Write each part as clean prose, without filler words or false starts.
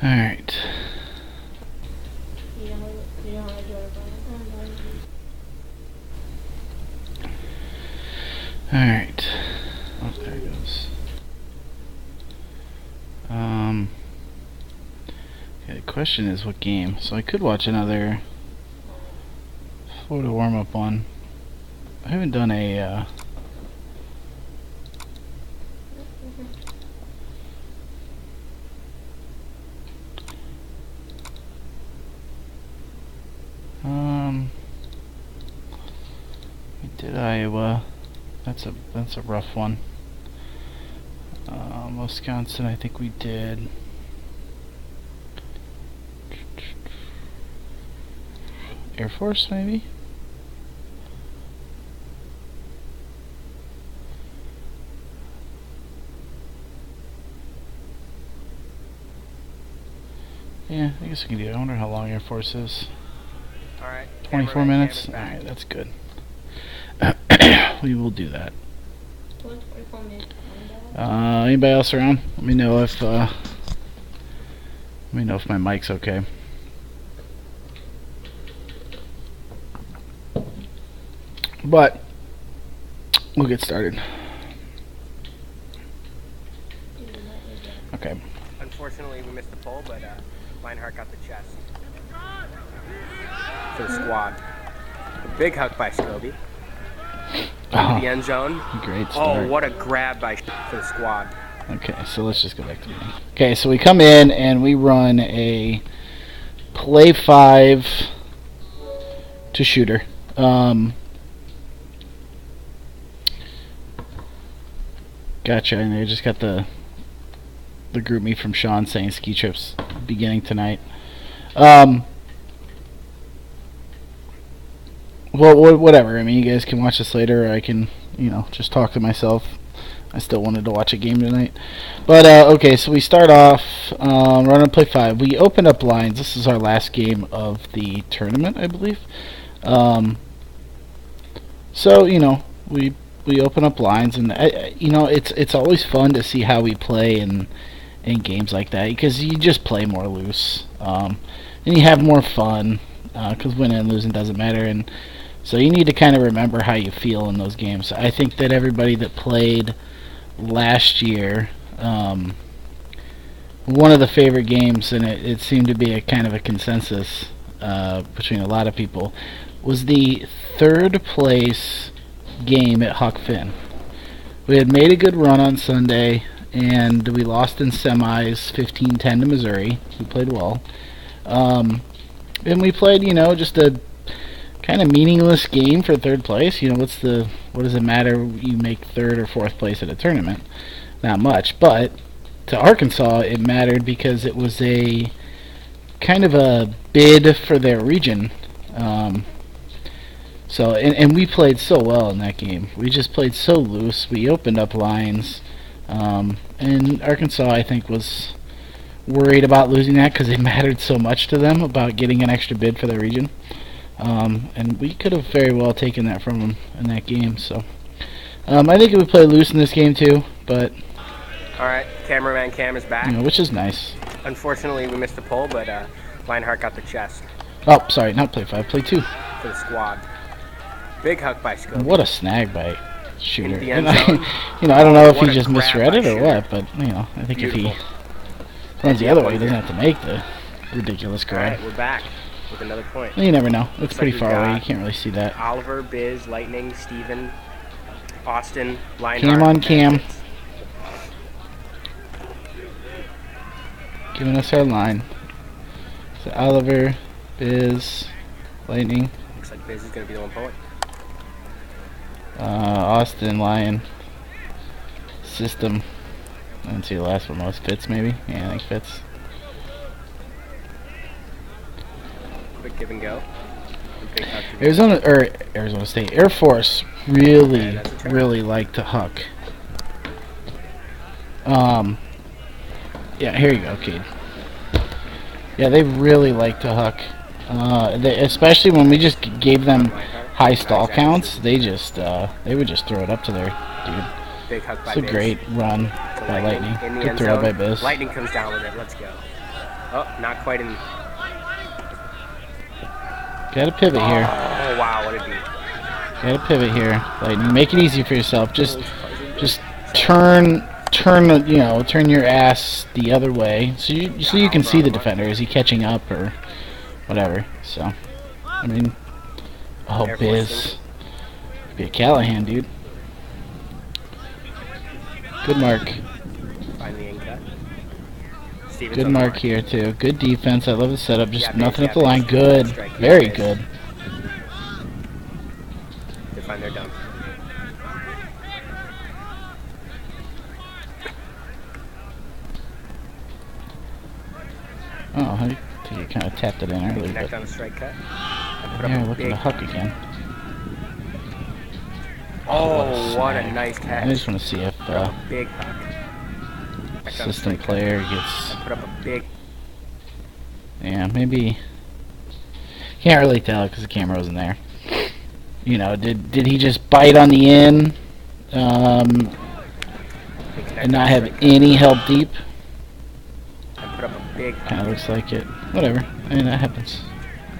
Alright. Alright. Oh, there it goes. Yeah, the question is what game. So I could watch another Florida warm-up one. I haven't done a we did Iowa. That's a rough one. Wisconsin, I think we did. Air Force, maybe? Yeah, I guess we can do it. I wonder how long Air Force is. Alright. 24 minutes? Alright, that's good. We will do that. Anybody else around? Let me know if my mic's okay. But we'll get started. Okay. Unfortunately, we missed the pole, but Lionheart got the chest. For the squad. A big hug by Scobie. Into the end zone. Great start. Oh, what a grab by for the squad. Okay, so let's just go back to the game. Okay, so we come in and we run a play 5 to shooter. Gotcha, and I just got the group me from Sean saying ski trips beginning tonight. Well, whatever. I mean, you guys can watch this later, or I can, just talk to myself. I still wanted to watch a game tonight. But, okay, so we start off running play 5. We open up lines. This is our last game of the tournament, I believe. So, we open up lines, and, it's always fun to see how we play in games like that, because you just play more loose. And you have more fun, because winning and losing doesn't matter, and so you need to kind of remember how you feel in those games. I think that everybody that played last year, one of the favorite games, and it seemed to be a kind of a consensus between a lot of people, was the third place game at Huck Finn. We had made a good run on Sunday, and we lost in semis 15-10 to Missouri. We played well. And we played, just a kind of meaningless game for third place. What does it matter? You make third or fourth place at a tournament? Not much, but to Arkansas it mattered because it was a kind of a bid for their region. So we played so well in that game. We just played so loose. We opened up lines, and Arkansas, I think, was worried about losing that because it mattered so much to them about getting an extra bid for their region. And we could have very well taken that from them in that game. So I think we play loose in this game too, but Alright, cameraman Cam is back. which is nice. Unfortunately, we missed the pole, but Lionheart got the chest. Oh, sorry, not play 5, play 2. For the squad. Big hug by Scobie. What a snag by Shooter. Into the end And zone. I don't know if What he a just grab misread by it or Shooter. what, but I think Beautiful. if he runs the other way, he doesn't have to make the ridiculous grab. Alright, we're back with another point. You never know. It's Looks pretty like far we away. got You can't really see that. Oliver, Biz, Lightning, Steven, Austin, Lionheart. Cam on Cam. Giving us our line. So Oliver, Biz, Lightning, Looks like Biz is going to be the one point. Austin, Lion, System. I didn't see the last one. Was Fitz maybe? Yeah, I think Fitz. Quick give and go. Big hug to Arizona State Air Force really like to huck. Yeah, here you go, Cade. Yeah, they really like to huck. Especially when we just gave them high stall counts, they would just throw it up to their dude. Big hug by It's a Biz. great run by Lightning. In the Good end throw zone. by Biz. Lightning comes down with it. Let's go. Oh, not quite in. Got to pivot here. Oh wow, what a beat. Got to pivot here, Lightning. Make it easy for yourself. Just turn your ass the other way, so you can see the defender. Is he catching up or whatever? So, I mean, oh, Biz. Be a Callahan, dude. Good mark. Find the in cut. Stevens Good on the mark here too. Good defense. I love the setup. Just Yeah, nothing Biz, up the yeah, line. Biz. Good. Strike, yeah, Very Biz. good. They find their dunk. Oh, I think you kind of tapped it in early, Connect but on the strike cut. And put up yeah, a looking big- to huck again. Oh, what a snag. nice catch. I just want to see if Big huck. Back on the assistant strike cut. player gets. And put up a big. Yeah, maybe. Can't really tell because the camera wasn't there. You know, did he just bite on the in, big connect and on not the have strike cut. any help deep? And put up a big Kind of huck. looks like it. Whatever. I mean, that happens.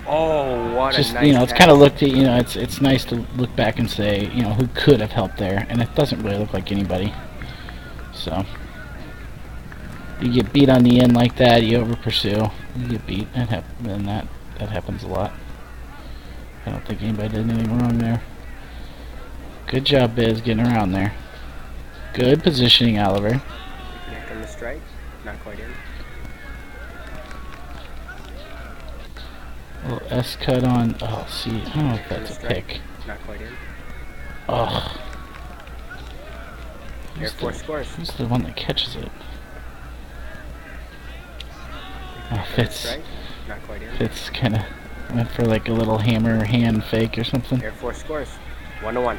Oh, what Just a nice it's catch. kind of looked at. It's nice to look back and say, who could have helped there, and it doesn't really look like anybody. So you get beat on the end like that, you over pursue, you get beat, and that happens a lot. I don't think anybody did anything wrong there. Good job, Biz, getting around there. Good positioning, Oliver. Connect on the strike. Not quite in. A little S cut on. Oh, see, I don't know if On the that's a strike. pick. Not quite in. Ugh. Air Force scores. Who's the one that catches it? Oh, On the Fitz. strike. Not quite in. Fitz kind of went for like a little hammer hand fake or something. Air Force scores. 1-1.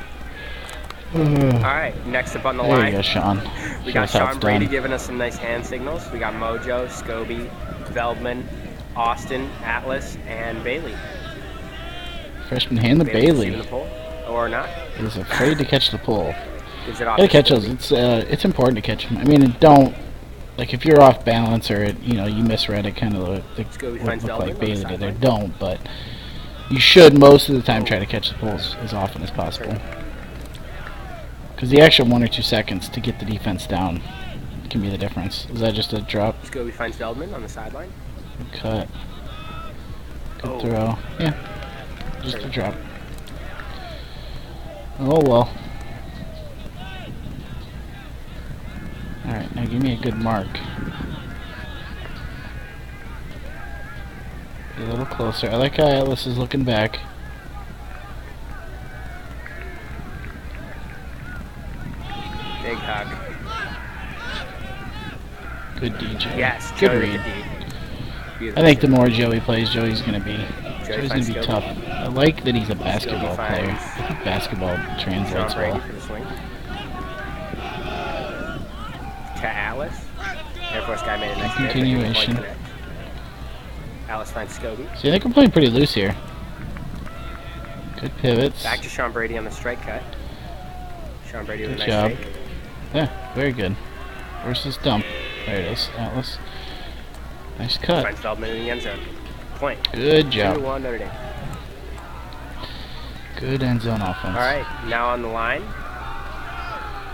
Ugh. Alright, next up on the There you line. go, Sean. We Show got us how Sean it's Brady done. giving us some nice hand signals. We got Mojo, Scobie, Veldman, Austin, Atlas, and Bailey. Freshman hand the Bailey's Bailey. receiving the pull, or not. He's afraid to catch the pull. Gives it off Gotta to catch those. Scobie. It's important to catch them. I mean, don't like if you're off balance or you misread it, kind of Scobie would finds look Veldman like on the Bailey did there. sideline. Don't, but you should most of the time try to catch the pulls as often as possible. Because the extra 1 or 2 seconds to get the defense down can be the difference. Is that just a drop? Scobie finds Veldman on the sideline. Cut. Good Oh. throw. Yeah. Just a drop. Oh well. Alright, now give me a good mark. Be a little closer. I like how Atlas is looking back. Big hug. Good DJ. Yes, Good Joey read. with the D. I Beautiful. think the more Joey plays, Joey's gonna be finds Scobie. tough. I like that he's a basketball Scobie player. finds I think basketball Sean translates Brady well. for the swing. To Atlas. Air Force guy made a nice hit, but didn't quite Continuation. connect. Atlas finds Scobie. See, I think we're playing pretty loose here. Good pivots. Back to Sean Brady on the strike cut. Sean Brady with a Good nice job. fake. Yeah, very good. Versus dump. There it is, Atlas. Nice cut. Finds Feldman in the end zone. Point. Good job. 2-1 Notre Dame. Good end zone offense. All right, now on the line.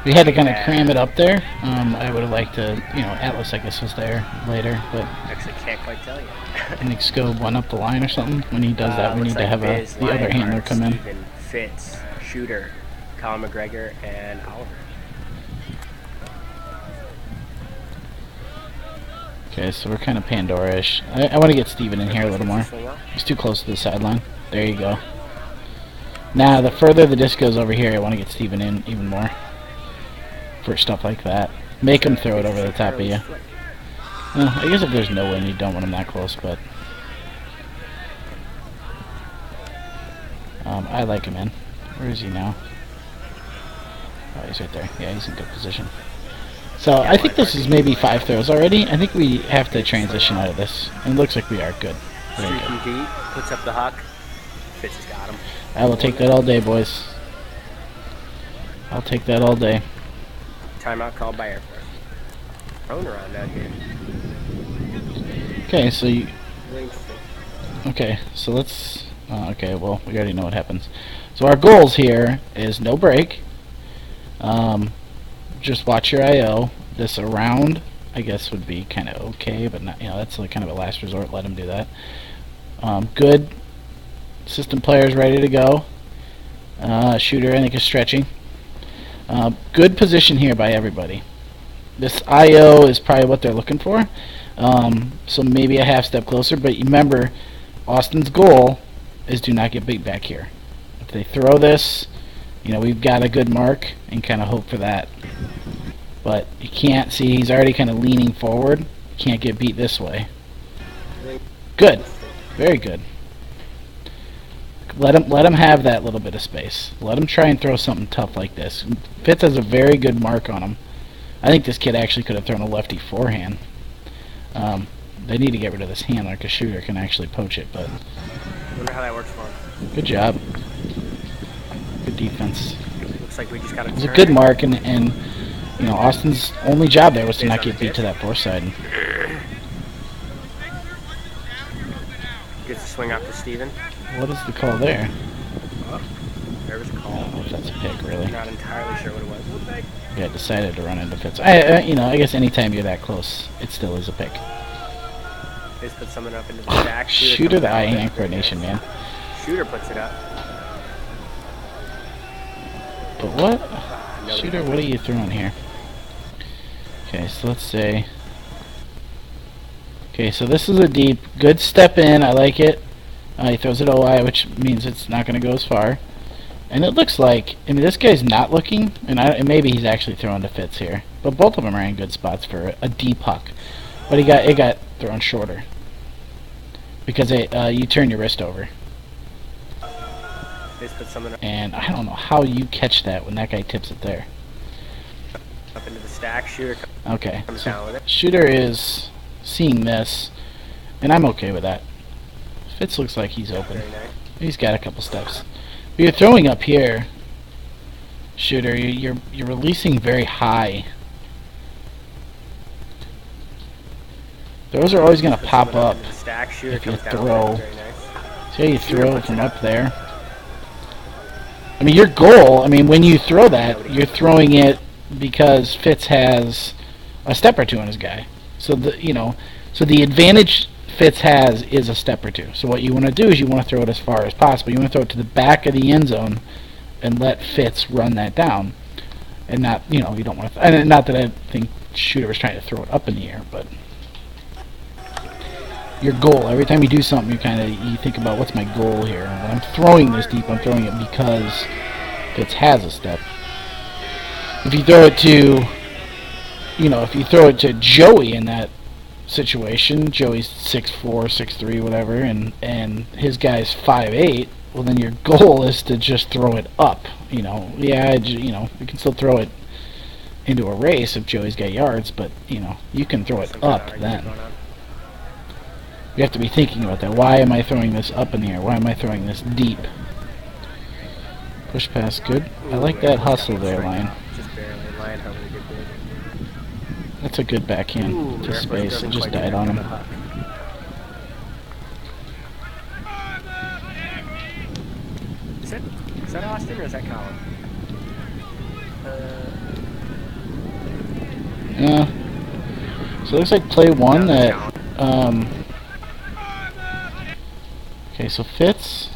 We had to kind of cram it up there. I would have liked to, Atlas I guess was there later, but Actually, can't quite tell you. I think Scobe went up the line or something. When he does that, we Looks need to like have Biz, the other handler Lionheart, come in. Steven, Fitz, Shooter, Colin McGregor, and Oliver. Okay, so we're kind of Pandora-ish. I want to get Steven in here a little more. Swing off. He's too close to the sideline. There you go. Now, the further the disc goes over here, I want to get Steven in even more for stuff like that. Make him throw it over the top of you. I guess if there's no wind, you don't want him that close, but... I like him in. Where is he now? Oh, he's right there. Yeah, he's in good position. So, I think this is maybe 5 throws already. I think we have to transition out of this. And it looks like we are good. Very good. Streaking deep, puts up the huck. Fitz has got him. I will take that all day, boys. I'll take that all day. Timeout called by Air Force. Throwing around out here. Okay, so you... Really interesting. Okay, so let's... okay, well, we already know what happens. So our goals here is no break. Just watch your I.O. This around, I guess, would be kind of okay, but not, that's like kind of a last resort. Let him do that. Good system players ready to go. Shooter, I think, is stretching. Good position here by everybody. This I.O. is probably what they're looking for. So maybe a half step closer, but remember, Austin's goal is do not get beat back here. If they throw this, we've got a good mark and kind of hope for that. But you can't see, he's already kind of leaning forward. Can't get beat this way. Good. Very good. Let him have that little bit of space. Let him try and throw something tough like this. Fitz has a very good mark on him. I think this kid actually could have thrown a lefty forehand. They need to get rid of this handler because Shooter can actually poach it, but... I wonder how that works for him. Good job. Good defense. Looks like we just got It was a good mark, and Austin's only job there was to not get beat to that fourth side. Gets a swing up to Steven. What is the call there? Oh, there was a I call. don't know if that's a pick, really. Not entirely sure what it was. Yeah, decided to run into Fitz. I guess anytime you're that close, it still is a pick. Just put someone up into the stack. Shooter the eye-hand coordination, man. Shooter puts it up. But what? Shooter, what are you throwing here? Okay, so let's say... Okay, so this is a deep, good step in, I like it. He throws it OI, which means it's not going to go as far. And it looks like, this guy's not looking, and maybe he's actually throwing to Fitz here. But both of them are in good spots for a deep huck. But it got thrown shorter. Because you turn your wrist over. And I don't know how you catch that when that guy tips it there. Up into the stack, Shooter okay, comes so down with it. Shooter is seeing this, and I'm okay with that. Fitz looks like he's open. Very nice. He's got a couple steps. But you're throwing up here, Shooter. You're releasing very high. Those are always going to pop up if you throw. See how you throw it from up there? Your goal, when you throw that, you're throwing it because Fitz has a step or two on his guy. So the advantage Fitz has is a step or two. So what you want to do is you want to throw it as far as possible. You want to throw it to the back of the end zone and let Fitz run that down. And not, you don't want to... And not that I think Shooter was trying to throw it up in the air, but... Your goal, every time you do something, you think about what's my goal here. When I'm throwing this deep, I'm throwing it because Fitz has a step. If you throw it to... if you throw it to Joey in that situation, Joey's 6'4", 6'3", whatever, and his guy's 5'8", well then your goal is to just throw it up. You can still throw it into a race if Joey's got yards, but you can throw it up then. You have to be thinking about that. Why am I throwing this up in the air? Why am I throwing this deep? Push pass, good. I like that hustle there, Lion. Just barely. Lion having a good day. That's a good backhand to space. It just died on him. Is that Austin or is that Colin? Yeah. So it looks like play one that... Okay, so Fitz.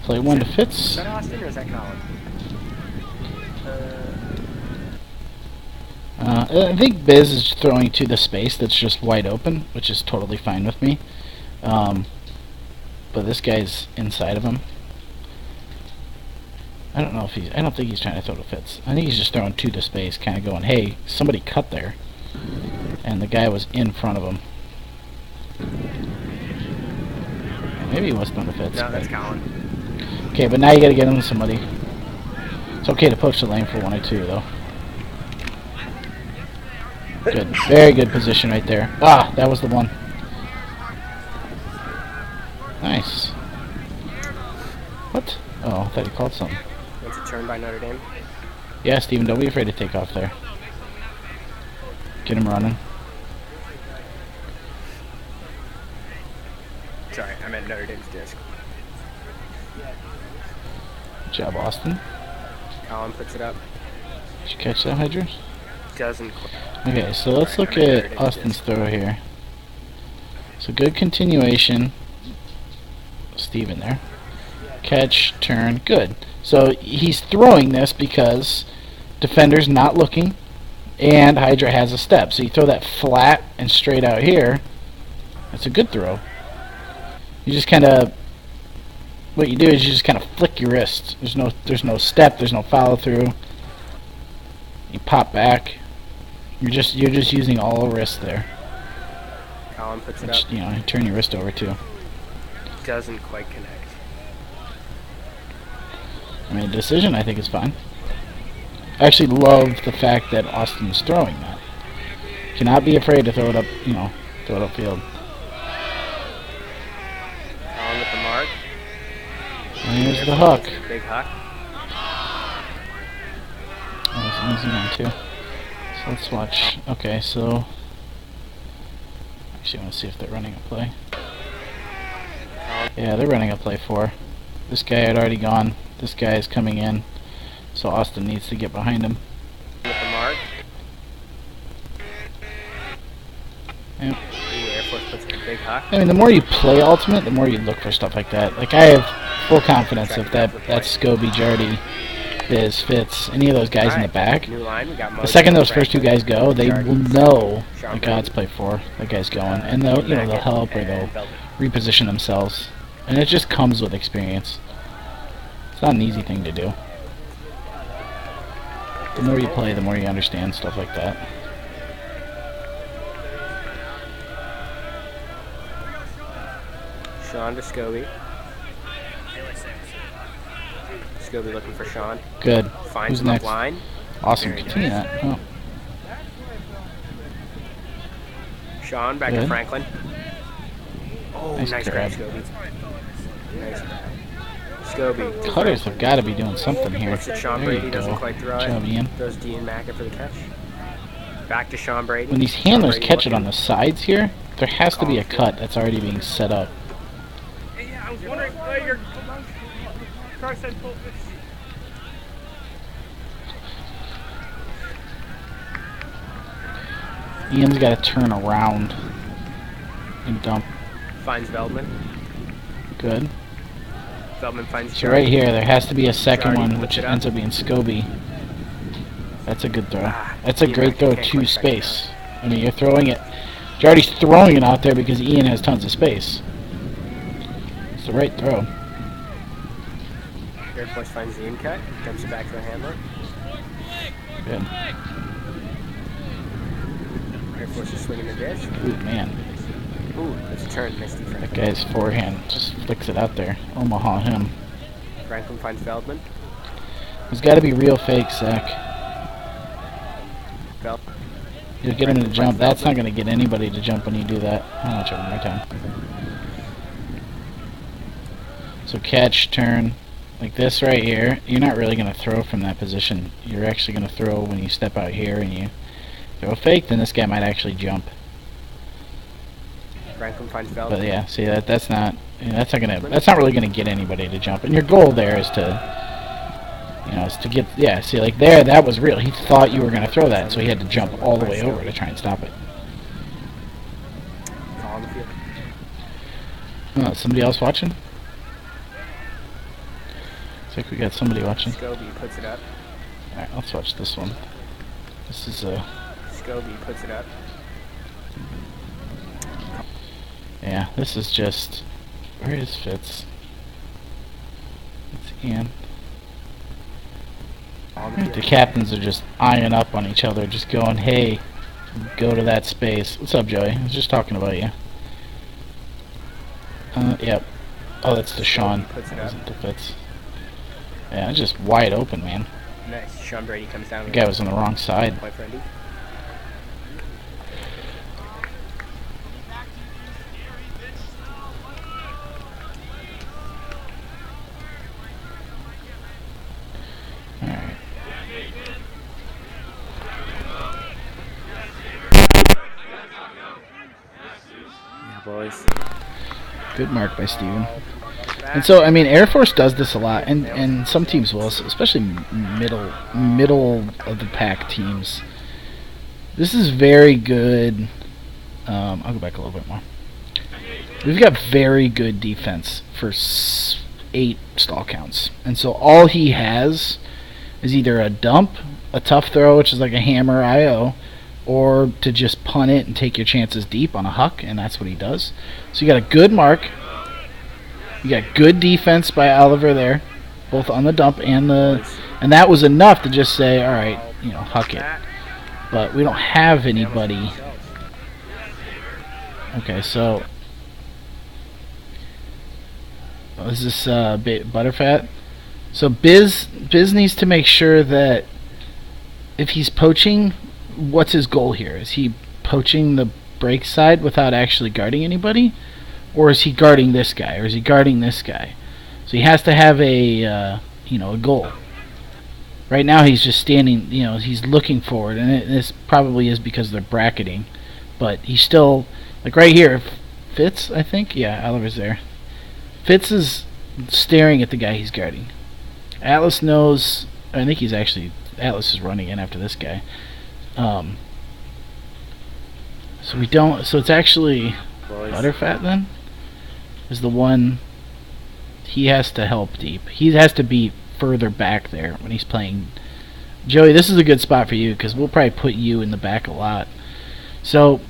Play one to Fitz. Is that Austin or is that Colin? I think Biz is throwing to the space that's just wide open, which is totally fine with me. But this guy's inside of him. I don't know if he's. I don't think he's trying to throw to Fitz. I think he's just throwing to the space, kind of going, "Hey, somebody cut there," and the guy was in front of him. Maybe he was throwing to Fitz. No, that's Colin. Okay, but now you got to get him to somebody. It's okay to poach the lane for 1 or 2, though. Good, very good position right there. Ah, that was the one. Nice. What? Oh, I thought he called something. It's a turn by Notre Dame. Yeah, Steven, don't be afraid to take off there. Get him running. Sorry, I meant Notre Dame's disc. Good job, Austin. Colin puts it up. Did you catch that, Hydra? Doesn't. Okay, so let's look at Austin's throw here. So good continuation. Steven there. Catch, turn, good. So he's throwing this because defender's not looking and Hydra has a step. So you throw that flat and straight out here. That's a good throw. You just kind of, what you do is you just kind of flick your wrist. There's no step, there's no follow through. You pop back. You're just using all the wrist there. Colin puts it Which, up. you know, you turn your wrist over too. Doesn't quite connect. I mean, the decision I think is fine. I actually love the fact that Austin's throwing that. Cannot be afraid to throw it up, you know, throw it upfield. Colin with the mark. And here's the hook. Big hook. That was an easy one too. So let's watch. Okay, so actually I want to see if they're running a play. Yeah, they're running a play 4. This guy had already gone. This guy is coming in. So Austin needs to get behind him. With the mark. Yep. Air Force puts a big hook. I mean, the more you play Ultimate, the more you look for stuff like that. Like, I have full confidence if that's Scobie, Jardy, Biz, Fitz, any of those guys in the back. New line. We got The second those Franklin, first 2 guys go, they Jardy, will know Sean that God's play 4, that guy's going, and they'll, you know, they'll help or they'll reposition themselves, and it just comes with experience. It's not an easy thing to do. The more you play, the more you understand stuff like that. Sean to Scobie. Scobie looking for Sean. Good. Finds Who's him up next? line. Awesome. Very Continue nice. that. Oh, Sean back to Good. Franklin. Oh, Nice nice grab. grab, Scobie. Nice grab. Scobie. cutters have got to be doing something here. Looks at Sean There Brady, you doesn't go. quite throw Good job, it. Ian. Throws Dean Macker for the catch. Back to Sean Brady. When these Sean handlers Brady catch it looking. on the sides here, there has to be a cut that's already being set up. Yeah, I was wondering why your car said focus. Ian's got to turn around and dump. Finds Veldman. Good. Veldman finds So right Jardy. here, there has to be a second Jardy one, puts which it up. ends up being Scobie. That's a good throw. Ah, That's a Ian great Mack throw can't to quite back it space. I mean, you're throwing it. Jardy's throwing it out there because Ian has tons of space. It's the right throw. Air Force finds the in cut. Dumps it back to the handler. Good. Air Force is swinging the dish. Ooh, man. Ooh, it's a turn. Nice defense. That guy's forehand just flicks it out there. Omaha him. Franklin finds Veldman. There's got to be real fake, Zach. Veld. You'll get him to jump. That's not going to get anybody to jump when you do that. I'm not jumping my time. So catch, turn, like this right here. You're not really going to throw from that position. You're actually going to throw when you step out here and you throw a fake. Then this guy might actually jump. Franklin finds But Veldman. yeah, see that's not that's not really going to get anybody to jump. And your goal there is to, you know, is to get, yeah. See, like there, that was real. He thought you were going to throw that, so he had to jump all the way over to try and stop it. Call on the field. Oh, somebody else watching? Looks like we got somebody watching. Scobie puts it up. Alright, let's watch this one. This is Scobie puts it up. yeah, this is just, where is Fitz? It's Ian. on the The field. captains are just eyeing up on each other, just going, hey, go to that space. What's up, Joey? I was just talking about you. Yep. Oh, that's Deshaun. Puts it That up. wasn't the Fitz. Yeah, it's just wide open, man. Nice. Sean Brady comes down The with guy was on the wrong side. point for Indy. Alright. Yeah, boys. Good mark by Steven. Back. And so, I mean, Air Force does this a lot, and some teams will, especially middle of the pack teams. This is very good. I'll go back a little bit more. We've got very good defense for 8 stall counts, and so all he has is either a dump, a tough throw, which is like a hammer IO, or to just punt it and take your chances deep on a huck, and that's what he does. So you got a good mark. You got good defense by Oliver there, both on the dump and that was enough to just say, all right, huck it. But we don't have anybody. Okay, so is this Butterfat? So Biz needs to make sure that if he's poaching, what's his goal here? Is he poaching the break side without actually guarding anybody? Or is he guarding this guy? Or is he guarding this guy? So he has to have a a goal. Right now he's just standing, he's looking forward, and this probably is because they're bracketing. But he's still, like right here, Fitz, I think? Yeah, Oliver's there. Fitz is staring at the guy he's guarding. Atlas knows, I think Atlas is running in after this guy. So it's actually Butterfat then? Is the one he has to help deep. He has to be further back there when he's playing. Joey, this is a good spot for you because we'll probably put you in the back a lot. So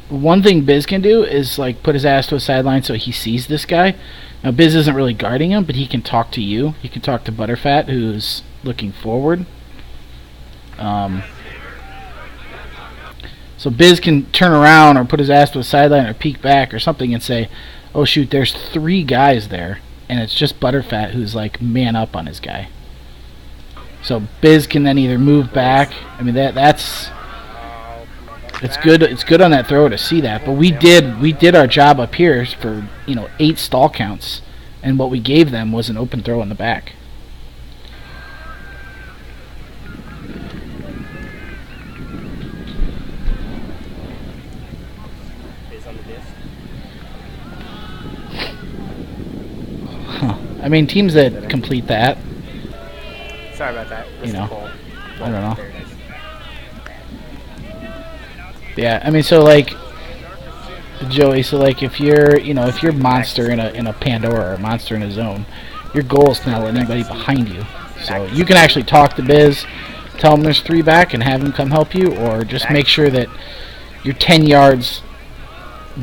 one thing Biz can do is like put his ass to a sideline so he sees this guy. Now Biz isn't really guarding him, but he can talk to you. He can talk to Butterfat, who's looking forward. So Biz can turn around or put his ass to a sideline or peek back or something and say, oh shoot, there's 3 guys there, and it's just Butterfat who's like man up on his guy. So Biz can then either move back. I mean that's it's good. It's good on that throw to see that. But we did our job up here for 8 stall counts, and what we gave them was an open throw in the back. Is on the disc. I mean, teams that complete that, Sorry about that. You know, Cole. I don't know. There it is. Yeah, I mean, so like Joey, so like if you're monster in a Pandora or monster in a zone, your goal is to not let anybody behind you. So you can actually talk to Biz, tell him there's 3 back, and have him come help you, or just make sure that you're 10 yards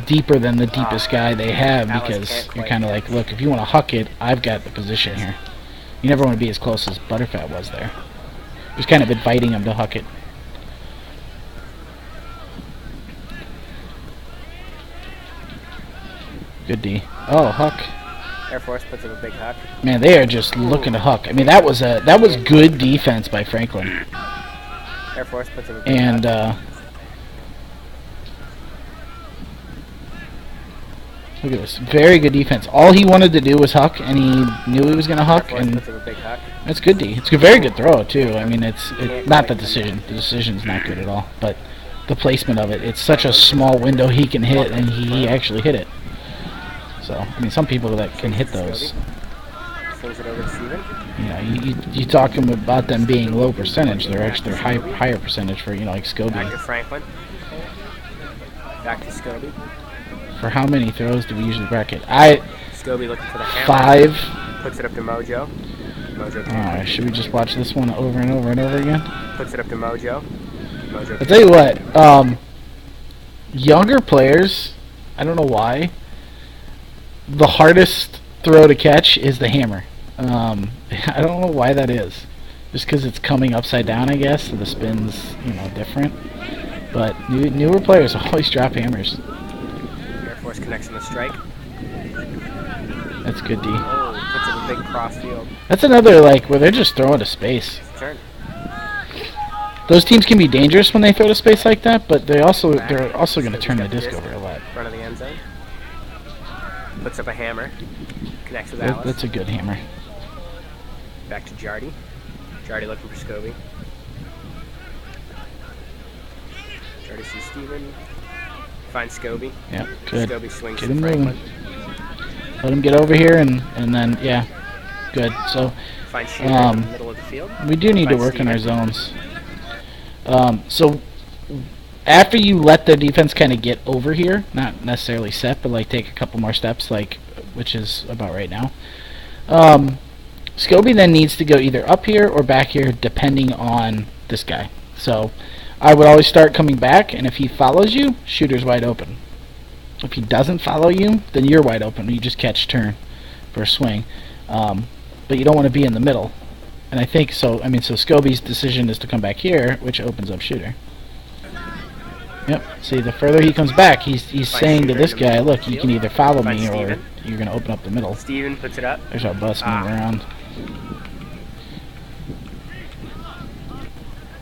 deeper than the deepest guy they have, because you're kind of like, look, if you want to huck it, I've got the position here. You never want to be as close as Butterfat was there. Just kind of inviting him to huck it. Good D. Oh, huck. Air Force puts up a big huck. Man, they are just looking to huck. I mean, that was good defense by Franklin. Air Force puts up a big And huck. look at this, very good defense. All he wanted to do was huck, and he knew he was going to Air huck, Force and puts up a big huck. that's good D. It's a very good throw too. I mean, it's not the decision. The decision's not good at all, but the placement of it. It's such a small window he can hit, and he actually hit it. So, I mean, some people that can hit those, Swings it over to Steven. you talk them about them being low percentage. They're actually higher percentage for like Back Scobie. to Franklin. Back to Scobie. For how many throws do we usually bracket? Scobie looking for the hammer. 5. Puts it up to Mojo. Mojo Alright, should we just watch this one over and over and over again? puts it up to Mojo. Mojo. I'll tell you what, younger players, I don't know why, the hardest throw to catch is the hammer. I don't know why that is. just because it's coming upside down, I guess, so the spin's, you know, different. But newer players always drop hammers. Air Force connects on the strike. That's good, D. Oh, puts up a big cross field. That's another, like, where they're just throwing to space. Turn. Those teams can be dangerous when they throw to space like that, but they're also going to turn the disc over a lot. Front of the end zone. Puts up a hammer. Connects with Alice. That's a good hammer. Back to Jardy. Jardy looking for Scobie. Jardy sees Steven. Finds Scobie. Yep, good. Scobie swings Get to him Franklin. moving. Let him get over here, and then, yeah, good. So, Finds Shooter in the middle of the field. we do need to Finds work on our Steven. zones. So, after you let the defense kind of get over here, not necessarily set, but, like, take a couple more steps, like, which is about right now, Scobie then needs to go either up here or back here, depending on this guy. So, I would always start coming back, and if he follows you, Shooter's wide open. If he doesn't follow you, then you're wide open. You just catch turn for a swing. But you don't want to be in the middle. And I think so. I mean, so Scobie's decision is to come back here, which opens up Shooter. Yep. See, the further he comes back, he's saying to this guy, look, you can either follow me or you're going to open up the middle. Steven puts it up. There's our bus moving around.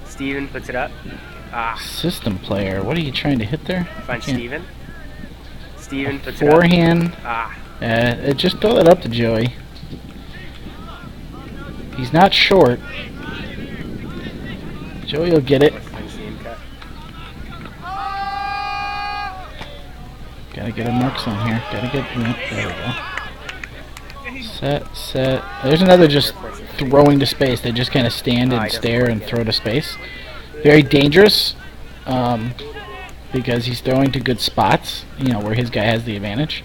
Steven puts it up. System player. What are you trying to hit there? Finds Can't- Steven. Steven puts it up. Forehand. Ah. Just throw that up to Joey. He's not short. Joey will get it. Finds the in cut. Gotta get a marks on here. Gotta get. There we go. Set. There's another just throwing to space. They just kind of stand and stare and throw to space. Very dangerous. Because he's throwing to good spots, you know, where his guy has the advantage.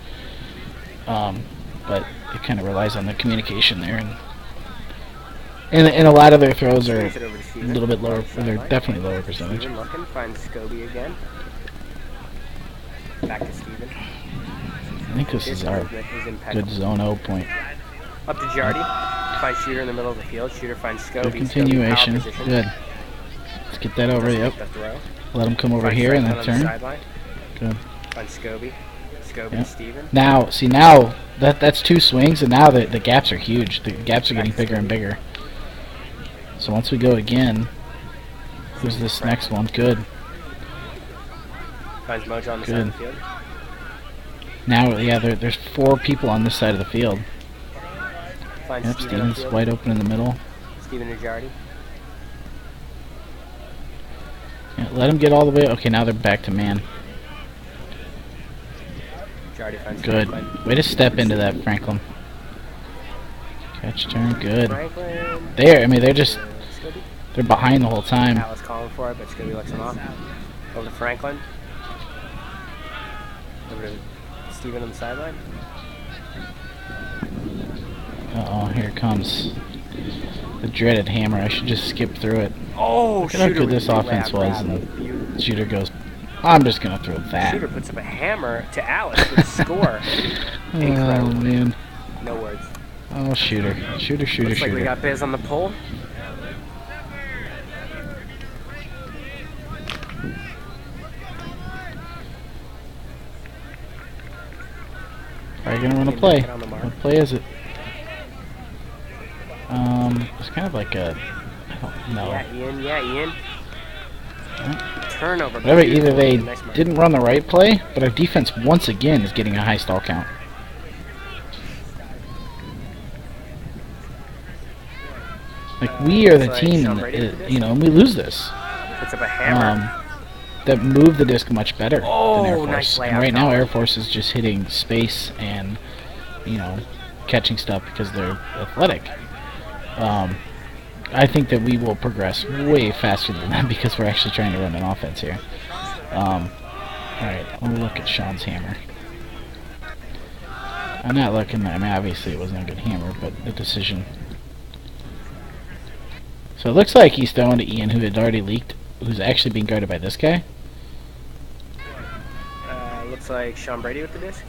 But it kind of relies on the communication there, and a lot of their throws are Swings it over to a Steven. little bit lower. They're definitely lower percentage. Steven looking, finds Scobie again. Back to Steven. I think this is our movement is impeccable. good zone O point. Up to Jardy. Finds Shooter in the middle of the field. Shooter finds Scobie. Good Scobie continuation. foul position. Good. Let's get that over. Doesn't Yep. make the throw. Let him come over Finds here and Franklin then on the turn. sideline. Good. Finds Scobie. Scobie Yep. to Steven. Now, see that's two swings, and now the gaps are huge. The gaps are getting bigger and bigger. So once we go again, who's this next one? Good. Finds Mojo on the side of the field. Now, yeah, there's four people on this side of the field. Finds Yep, Steven on the Steven's field. wide open in the middle. Steven to Jardy. Yeah, let him get all the way. Okay, now they're back to man. Jardy finds Good. Franklin. Way to step into that, Franklin. Catch turn. Good. Franklin. There. I mean, they're just Scobie. they're behind the whole time. Alice calling for it, but Scobie lets him off. Over to Franklin. Over to Steven on the sideline. Uh-oh, here it comes. The dreaded hammer. I should just skip through it. Oh, Look at how good this offense was, and Shooter goes, I'm just going to throw that. Shooter puts up a hammer to Alice with a score. Oh, Incredible. man. No words. Oh, Shooter. Shooter. Looks like we got Biz on the pole. Are you going to run a play? What play is it? It's kind of like a... I don't know. Yeah, Ian. Turnover. Whatever, either they Nice mark. didn't run the right play, but our defense once again is getting a high stall count. Like, we are the Like team, Sean Brady did this? you know, and we lose this. Puts up a hammer. That move the disc much better than Air Oh, Force. nice And layout, right now, Colin. Air Force is just hitting space and, you know, catching stuff because they're athletic. I think that we will progress way faster than that because we're actually trying to run an offense here. Alright, let me look at Sean's hammer. I'm not looking, I mean, obviously it wasn't a good hammer, but the decision. So it looks like he's throwing to Ian, who had already leaked, who's actually being guarded by this guy. Looks like Sean Brady with the disc.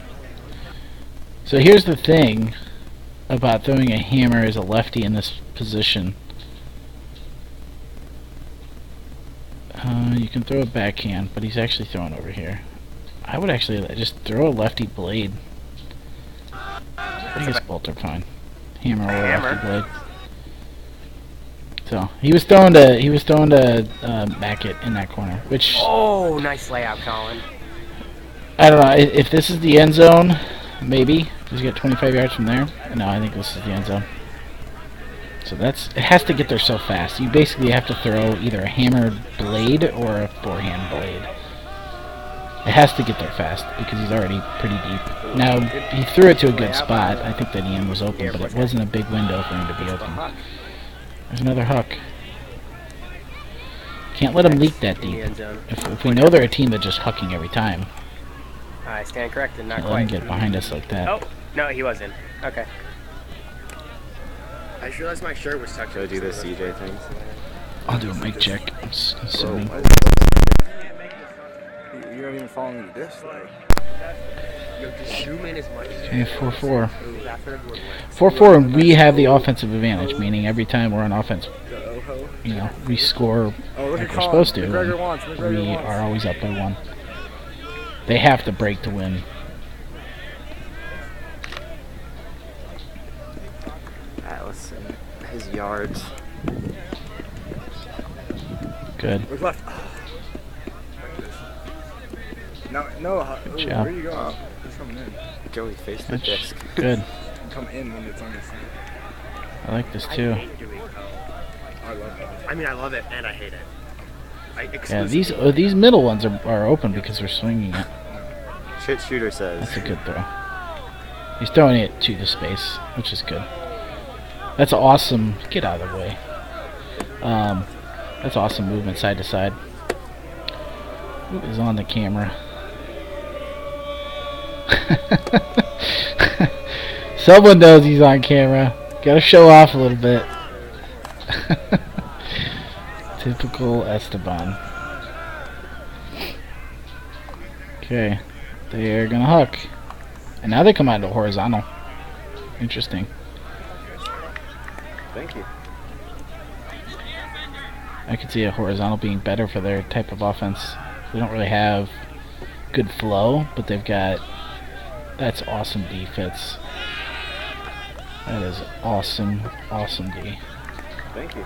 So here's the thing about throwing a hammer as a lefty in this position. You can throw a backhand, but he's actually throwing over here. I would actually just throw a lefty blade. I guess both are fine. Hammer or lefty blade. So he was throwing to Mackett in that corner, which Oh, nice layout, Colin. I don't know if this is the end zone. Maybe he's got 25 yards from there. No, I think this is the end zone. So it has to get there so fast. You basically have to throw either a hammer blade or a forehand blade. It has to get there fast because he's already pretty deep. Now, he threw it to a good spot. I think that Ian was open, but it wasn't a big window for him to be open. There's another huck. Can't let him leak that deep. If we know they're a team that's just hucking every time, I stand corrected, not can't let him quite. get behind us like that. Oh, no, he wasn't. Okay. I just realized my shirt was tucked. Should I do this CJ thing? I'll do a mic check. I'm assuming. You don't even follow me to this. Zoom in as much. Okay, 4-4. 4-4, and we have the offensive advantage, meaning every time we're on offense, you know, we score like we're supposed to. And we are always up by 1. They have to break to win. Allison, his yards. Good. Look left. No, Good job. where are you going? He's coming in. Joey, face the That's disc. good. Come in when it's on the side. I like this too. I love it. I mean, I love it and I hate it. Yeah, these middle ones are open because we're swinging it. Shit shooter says. That's a good throw. He's throwing it to the space, which is good. That's awesome. Get out of the way. That's awesome movement side to side. Who is on the camera? Someone knows he's on camera. Gotta show off a little bit. Typical Esteban. Okay. They're gonna huck. And now they come out to horizontal. Interesting. Thank you. I could see a horizontal being better for their type of offense. They don't really have good flow, but they've got... That's awesome defense. That is awesome, awesome D. Thank you.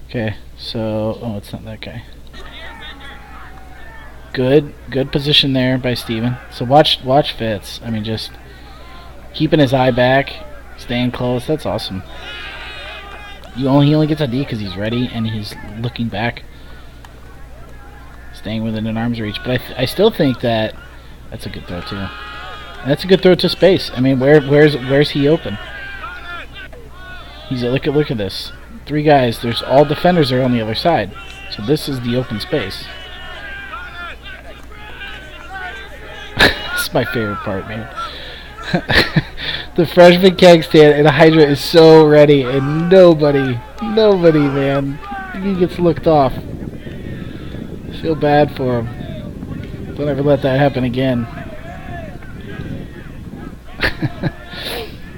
Okay, so... Oh, it's not that guy. Good position there by Steven. So watch Fitz. I mean, just keeping his eye back, staying close. That's awesome. He only gets a D because he's ready and he's looking back, staying within an arm's reach. But I still think that that's a good throw too. And that's a good throw to space. I mean, where's he open? He's look at this. 3 guys. There's all defenders are on the other side. So this is the open space. That's my favorite part, man. The freshman keg stand and Hydra is so ready, and nobody, man, he gets looked off. I feel bad for him. Don't ever let that happen again.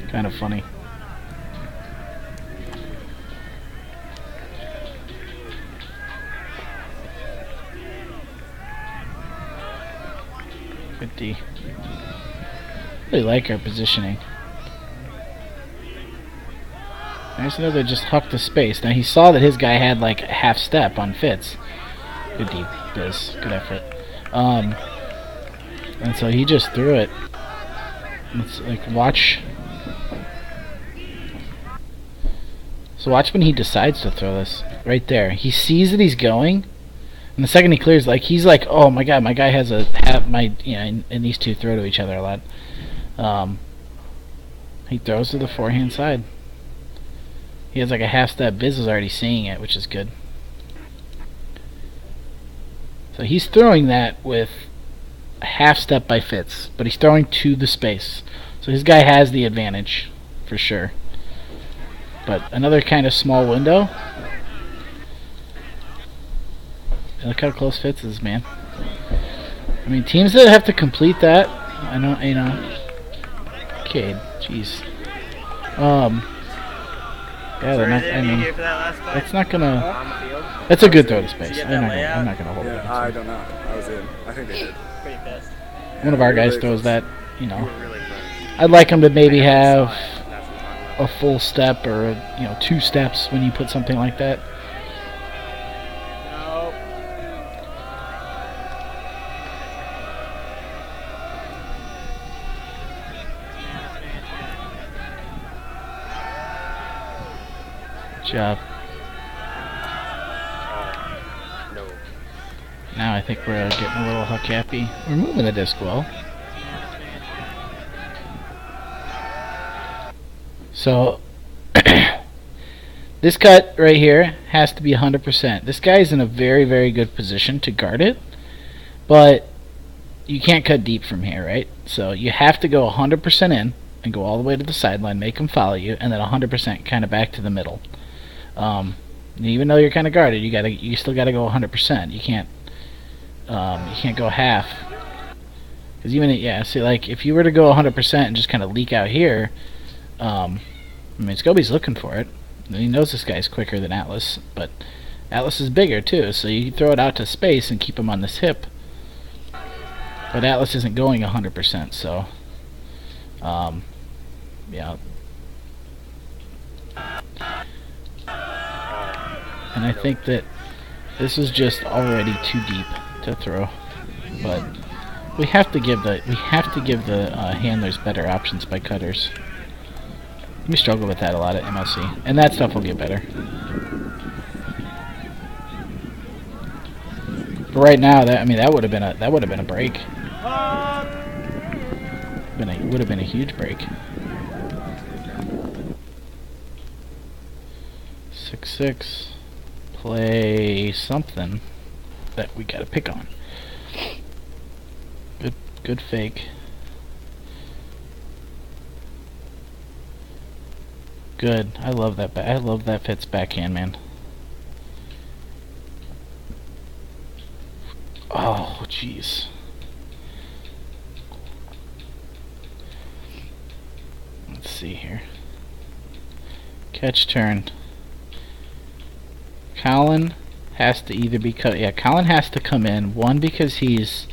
Kind of funny. Good D. Really like our positioning. Nice to know they just hucked the space. Now he saw that his guy had like a half step on Fitz. Good deep, Biz. Good effort. And so he just threw it. It's like watch. So watch when he decides to throw this. Right there. He sees that he's going. And the second he clears, like he's like, oh my god, my guy has a half my and these two throw to each other a lot. He throws to the forehand side. He has like a half step. Biz is already seeing it, which is good. So he's throwing that with a half step by Fitz, but he's throwing to the space. So his guy has the advantage, for sure. But another kind of small window. And look how close Fitz is, man. I mean, teams that have to complete that, I know, you know. Cade, jeez. Yeah, they're not. I mean, for that last play? that's not gonna. On the field. That's a good throw to space. get I'm that not gonna. layout? I'm not gonna hold it. Yeah, against I them. don't know. I was in. I think they did. Pretty pissed. One of our guys Really throws close. that. You know, Really close. I'd like him to maybe I have saw it. That's what I'm talking about. a full step or 2 steps when you put something like that. No. Good job. No. Now I think we're getting a little huck happy. We're moving the disc well. So this cut right here has to be 100%. This guy's in a very, very good position to guard it, but you can't cut deep from here, right? So you have to go 100% in and go all the way to the sideline, make him follow you, and then 100% kind of back to the middle. Even though you're kind of guarded, you still gotta go 100%. You can't go half. Because see, like if you were to go 100% and just kind of leak out here, I mean, Scobie's looking for it. He knows this guy's quicker than Atlas, but Atlas is bigger too, so you throw it out to space and keep him on this hip. But Atlas isn't going 100%, so yeah. And I think that this is just already too deep to throw, but we have to give the handlers better options by cutters. We struggle with that a lot at MLC, and that stuff will get better. But right now, that would have been a break. Would have been a huge break. 6-6. Play something that we gotta pick on. Good fake. Good. I love that. I love that Fitz backhand, man. Oh, jeez. Let's see here. Catch turn. Colin has to either be cut. Yeah, Colin has to come in. One, because he's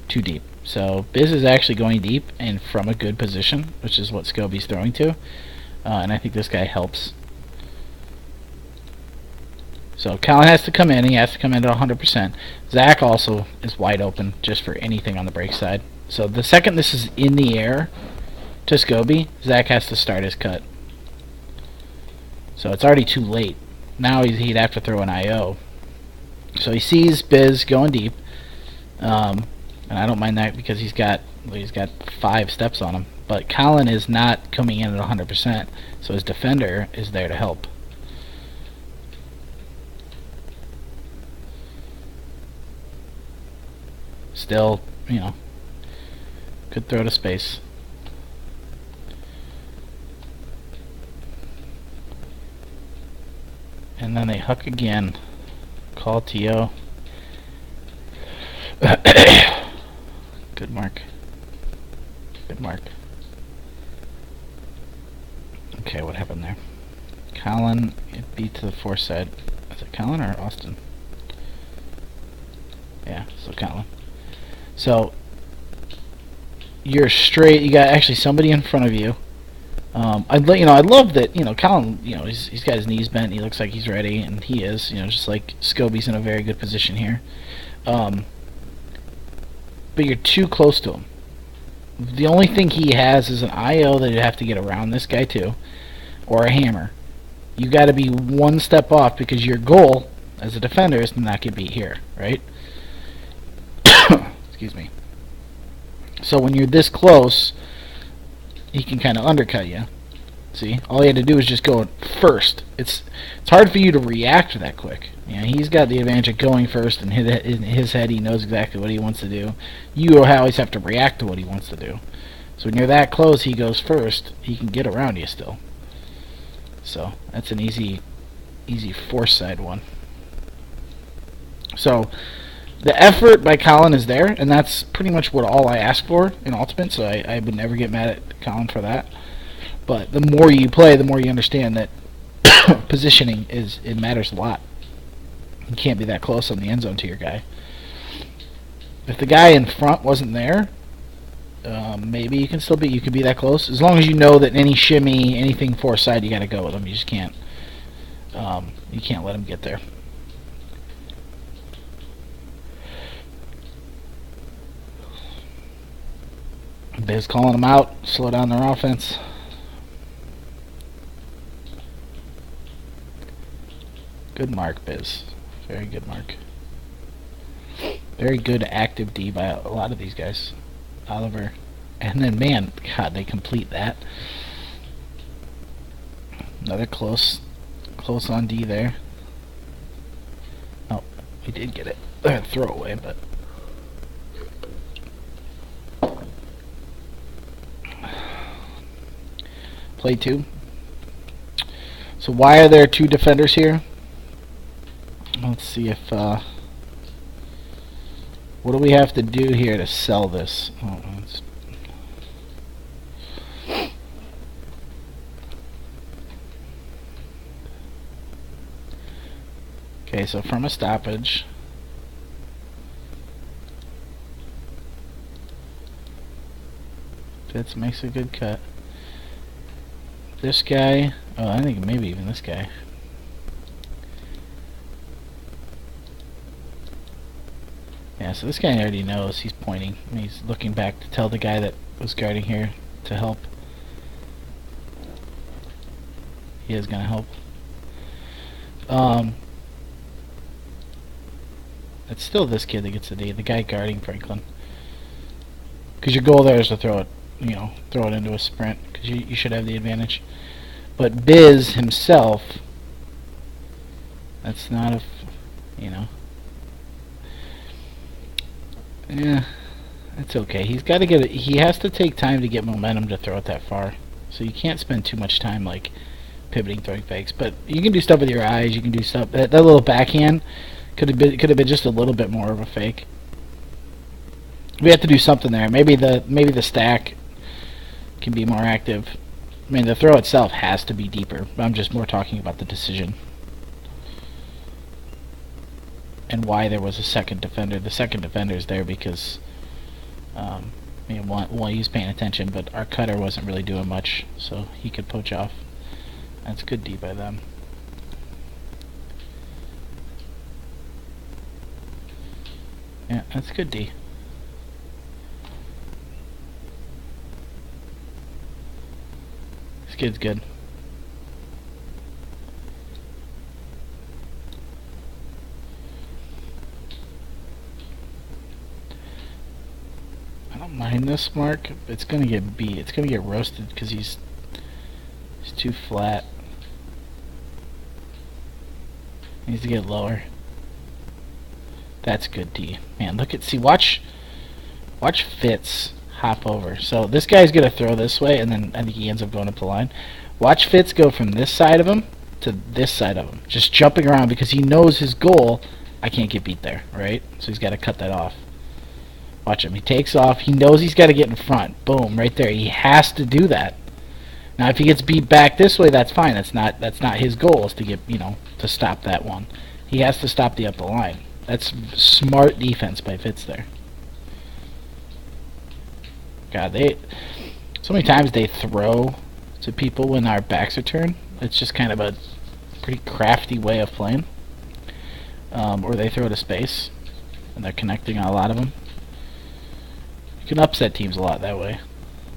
too deep. So Biz is actually going deep and from a good position, which is what Scobie's throwing to. And I think this guy helps. So Colin has to come in. He has to come in at 100%. Zach also is wide open just for anything on the break side. So the second this is in the air to Scobie, Zach has to start his cut. So it's already too late. Now he'd have to throw an IO. So he sees Biz going deep. And I don't mind that because he's got 5 steps on him. But Colin is not coming in at 100%, so his defender is there to help. Still, could throw to space. And then they huck again. Call TO. Good mark. Good mark. Okay, what happened there? Colin, it beat to the force side. Is it Colin or Austin? Yeah, so Colin. So you're straight. You got actually somebody in front of you. I love that. Colin. He's got his knees bent. He looks like he's ready, and he is. Just like Scobie's in a very good position here. But you're too close to him. The only thing he has is an IO that you have to get around this guy too, or a hammer. You got to be one step off because your goal as a defender is to not get beat here, right? Excuse me. So when you're this close, he can kind of undercut you. See, all you had to do is just go first. It's hard for you to react that quick. He's got the advantage of going first, and in his head he knows exactly what he wants to do. You always have to react to what he wants to do. So when you're that close, he goes first. He can get around you still. So that's an easy force side one. So the effort by Colin is there, and that's pretty much all I ask for in Ultimate, so I would never get mad at Colin for that. But the more you play, the more you understand that positioning it matters a lot. You can't be that close on the end zone to your guy. If the guy in front wasn't there, maybe you can be that close, as long as you know that any shimmy, anything foreside, you got to go with him. You just can't. You can't let him get there. Biz calling them out, slow down their offense. Good mark, Biz. Very good mark. Very good active D by a lot of these guys. Oliver. And then, man, God, they complete that. Another close on D there. Oh, we did get it. Throw away, but... Play 2. So why are there 2 defenders here? Let's see if what do we have to do here to sell this? Oh, okay, so from a stoppage, Fitz makes a good cut. This guy, oh, I think maybe even this guy. Yeah, so this guy already knows. He's pointing. He's looking back to tell the guy that was guarding here to help. He is going to help. It's still this kid that gets the D, the guy guarding Franklin. Because your goal there is to throw it, throw it into a sprint, because you should have the advantage. But Biz himself, that's not a, yeah, it's okay. He's got to get it. He has to take time to get momentum to throw it that far. So you can't spend too much time like pivoting, throwing fakes. But you can do stuff with your eyes. You can do stuff. That little backhand could have been just a little bit more of a fake. We have to do something there. Maybe the stack can be more active. I mean, the throw itself has to be deeper. But I'm just more talking about the decision and why there was a second defender. The second defender is there because he's paying attention, but our cutter wasn't really doing much, so he could poach off. That's good D by them. Yeah, that's good D. This kid's good. I don't mind this mark. It's gonna get beat. It's gonna get roasted because he's too flat. He needs to get lower. That's good D. Man, look at watch Fitz hop over. So this guy's gonna throw this way, and then I think he ends up going up the line. Watch Fitz go from this side of him to this side of him, just jumping around because he knows his goal. I can't get beat there, right? So he's got to cut that off. Watch him. He takes off. He knows he's got to get in front. Boom, right there. He has to do that. Now, if he gets beat back this way, that's fine. That's not his goal, is to get, to stop that one. He has to stop the up the line. That's smart defense by Fitz there. God, so many times they throw to people when our backs are turned. It's just kind of a pretty crafty way of playing. Or they throw to space, and they're connecting on a lot of them. You can upset teams a lot that way.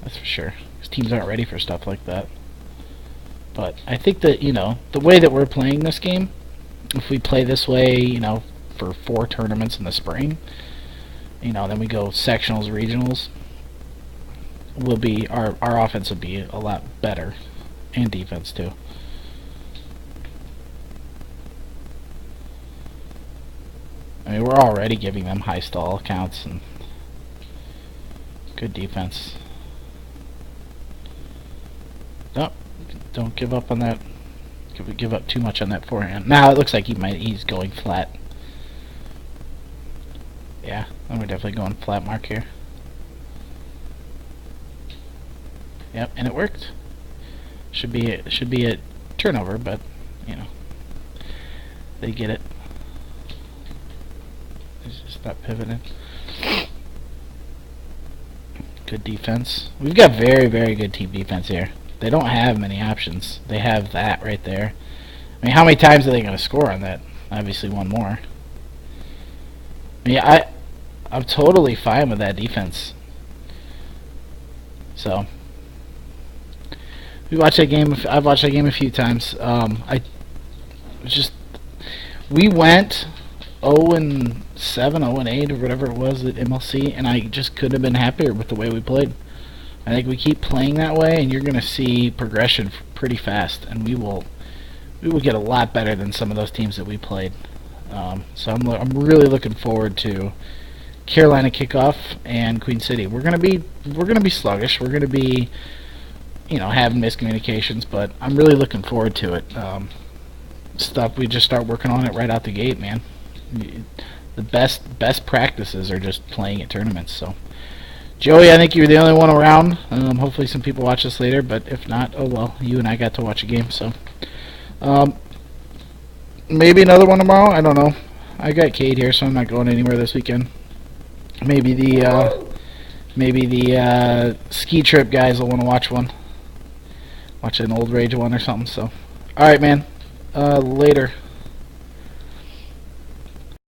That's for sure. Because teams aren't ready for stuff like that. But I think that, the way that we're playing this game, if we play this way, for 4 tournaments in the spring, then we go sectionals, regionals, our offense will be a lot better, and defense too. I mean, we're already giving them high stall counts and good defense. No, don't give up on that. Give up too much on that forehand. Now it looks like he's going flat. Yeah, we're definitely going flat mark here. Yep, and it worked. Should be a turnover, but you know, they get it. Just stop pivoting. Good defense. We've got very, very good team defense here. They don't have many options. They have that right there. I mean, how many times are they going to score on that? Obviously, one more. I mean, I'm totally fine with that defense. So, we watched that game. I've watched that game a few times. We went 0-7, 0-8, or whatever it was at MLC, and I just couldn't have been happier with the way we played. I think we keep playing that way, and you're going to see progression pretty fast, and we will get a lot better than some of those teams that we played. So I'm really looking forward to Carolina kickoff and Queen City. We're gonna be sluggish. We're gonna be, having miscommunications, but I'm really looking forward to it. Stuff we just start working on it right out the gate, man. The best practices are just playing at tournaments. So, Joey, I think you're the only one around. Hopefully some people watch this later, but if not, oh well. You and I got to watch a game, so. Maybe another one tomorrow. I don't know. I got Cade here, so I'm not going anywhere this weekend. Maybe the ski trip guys will want to watch one. Watch an old Rage one or something. So, all right, man. Later.